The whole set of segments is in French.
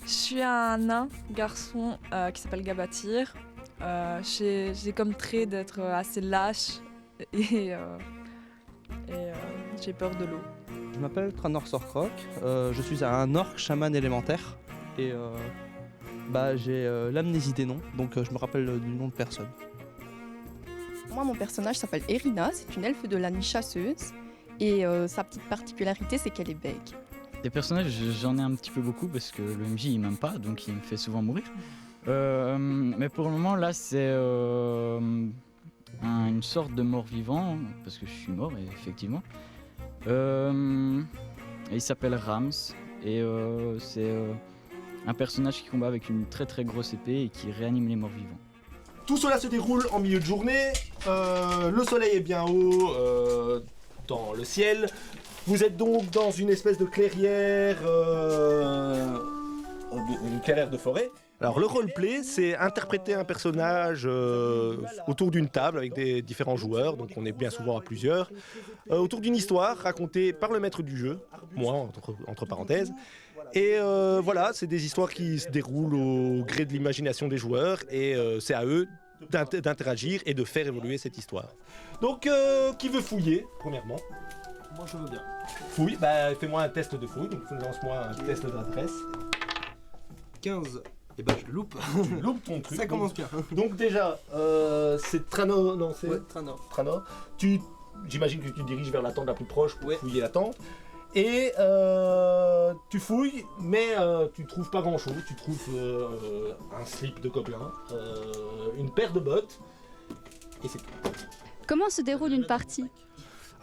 Je suis un nain garçon qui s'appelle Gabatir. J'ai comme trait d'être assez lâche et j'ai peur de l'eau. Je m'appelle Tranor Sorkrok, je suis un orc chaman élémentaire et j'ai l'amnésie des noms, donc je me rappelle du nom de personne. Moi, mon personnage s'appelle Erina, c'est une elfe de la nuit chasseuse et sa petite particularité, c'est qu'elle est bègue. Des personnages, j'en ai un petit peu beaucoup parce que le MJ il m'aime pas, donc il me fait souvent mourir. Mais pour le moment, là, c'est une sorte de mort-vivant, parce que je suis mort, effectivement. Il s'appelle Rams, et c'est un personnage qui combat avec une très très grosse épée et qui réanime les morts-vivants. Tout cela se déroule en milieu de journée, le soleil est bien haut dans le ciel. Vous êtes donc dans une espèce de clairière, une clairière de forêt. Alors le roleplay, c'est interpréter un personnage autour d'une table avec des différents joueurs, donc on est bien souvent à plusieurs, autour d'une histoire racontée par le maître du jeu, moi entre parenthèses. Et voilà, c'est des histoires qui se déroulent au gré de l'imagination des joueurs et c'est à eux d'interagir et de faire évoluer cette histoire. Donc qui veut fouiller, premièrement? Moi je veux bien. Fouille, fais-moi un test de fouille, donc lance-moi un test d'adresse. 15. Et bah je le loupe. Tu loupes ton truc. Ça commence bien. Donc déjà, c'est Tranor, non c'est... Ouais, Tranor. Tranor. J'imagine que tu te diriges vers la tente la plus proche pour fouiller la tente. Et tu fouilles, mais tu trouves pas grand chose. Tu trouves un slip de gobelin, une paire de bottes, et c'est tout. Comment se déroule une partie ?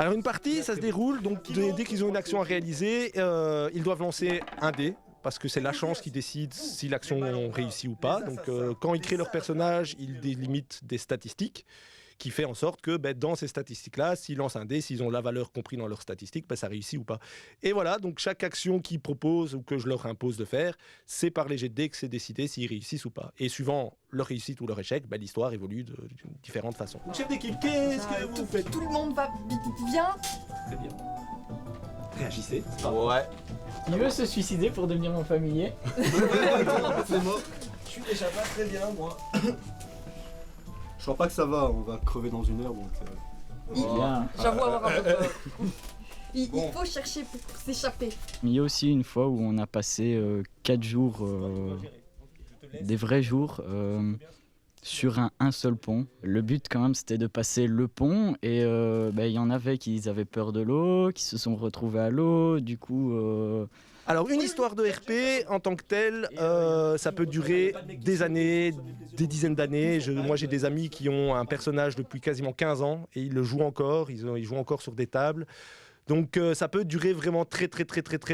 Alors une partie, ça se déroule, donc dès qu'ils ont une action à réaliser, ils doivent lancer un dé, parce que c'est la chance qui décide si l'action réussit ou pas. Donc quand ils créent leur personnage, ils délimitent des statistiques, qui fait en sorte que dans ces statistiques-là, s'ils lancent un dé, s'ils ont la valeur comprise dans leurs statistiques, ça réussit ou pas. Et voilà, donc chaque action qu'ils proposent ou que je leur impose de faire, c'est par les jets de dés que c'est décidé s'ils réussissent ou pas. Et suivant leur réussite ou leur échec, l'histoire évolue de différentes façons. Chef d'équipe, qu'est-ce que vous faites? Tout le monde va bien. Très bien. Réagissez. Ouais. Il veut se suicider pour devenir mon familier. C'est mort. Je suis déjà pas très bien moi. Je crois pas que ça va, on va crever dans une heure donc. Bien. J'avoue avoir un peu peur. Il faut chercher pour s'échapper. Il y a aussi une fois où on a passé 4 jours, des vrais jours, sur un seul pont. Le but quand même c'était de passer le pont et il y en avait qui avaient peur de l'eau, qui se sont retrouvés à l'eau, du coup... Alors une histoire de RP en tant que telle, ça peut durer des années, des dizaines d'années. Moi j'ai des amis qui ont un personnage depuis quasiment 15 ans et ils le jouent encore, ils jouent encore sur des tables. Donc ça peut durer vraiment très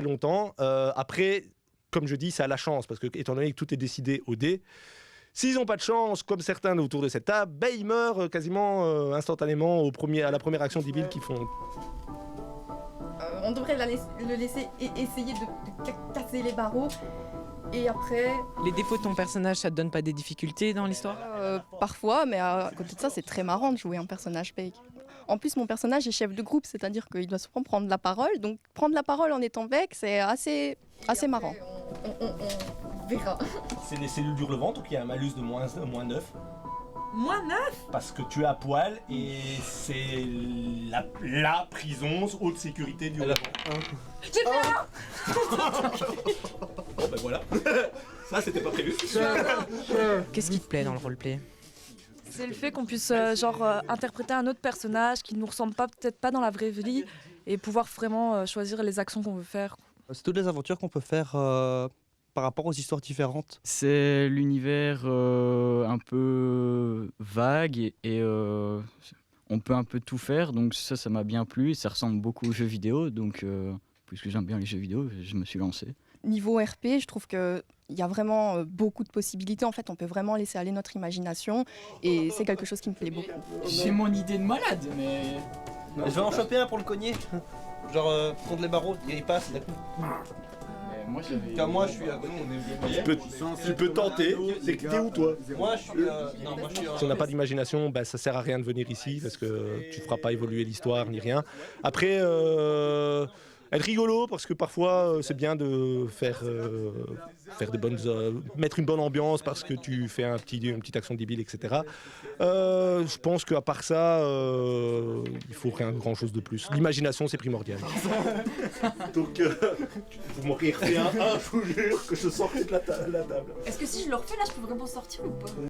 longtemps. Après, comme je dis, c'est à la chance parce que étant donné que tout est décidé au dé, s'ils n'ont pas de chance, comme certains autour de cette table, ils meurent quasiment instantanément à la première action débile qu'ils font. On devrait le laisser essayer de casser les barreaux. Et après... Les défauts de ton personnage, ça te donne pas des difficultés dans l'histoire ? Parfois, mais à côté de ça, c'est très marrant de jouer un personnage fake. En plus, mon personnage est chef de groupe, c'est-à-dire qu'il doit souvent prendre la parole. Donc prendre la parole en étant bec, c'est assez marrant. On verra. C'est les cellules d'hurlevent, donc il y a un malus de moins 9. Moins 9 ? Parce que tu es à poil et c'est la prison haute sécurité du hurlevent. J'ai fait un... Bon voilà, ça c'était pas prévu. Qu'est-ce qui te plaît dans le roleplay ? C'est le fait qu'on puisse interpréter un autre personnage qui ne nous ressemble pas, peut-être pas dans la vraie vie, et pouvoir vraiment choisir les actions qu'on veut faire. C'est toutes les aventures qu'on peut faire par rapport aux histoires différentes. C'est l'univers un peu vague et on peut un peu tout faire, donc ça m'a bien plu, ça ressemble beaucoup aux jeux vidéo, donc puisque j'aime bien les jeux vidéo, je me suis lancé. Niveau RP, je trouve qu'il y a vraiment beaucoup de possibilités. En fait, on peut vraiment laisser aller notre imagination et c'est quelque chose qui me plaît beaucoup. J'ai mon idée de malade, mais... Je vais en choper un pour le cogner. Genre contre les barreaux, il passe d'un coup. Moi je suis à côté. Tu peux tenter. C'est que t'es où toi? Moi je suis Si on n'a pas d'imagination, ça sert à rien de venir ici parce que tu ne feras pas évoluer l'histoire ni rien. Après, être rigolo parce que parfois c'est bien de faire des bonnes, mettre une bonne ambiance parce que tu fais une petite action débile, etc. Je pense qu'à part ça, il faut rien grand chose de plus. L'imagination c'est primordial. Donc vous m'auriez refait un, je vous jure que je sortais de la table. Est-ce que si je le refais là, je peux vraiment sortir ou pas?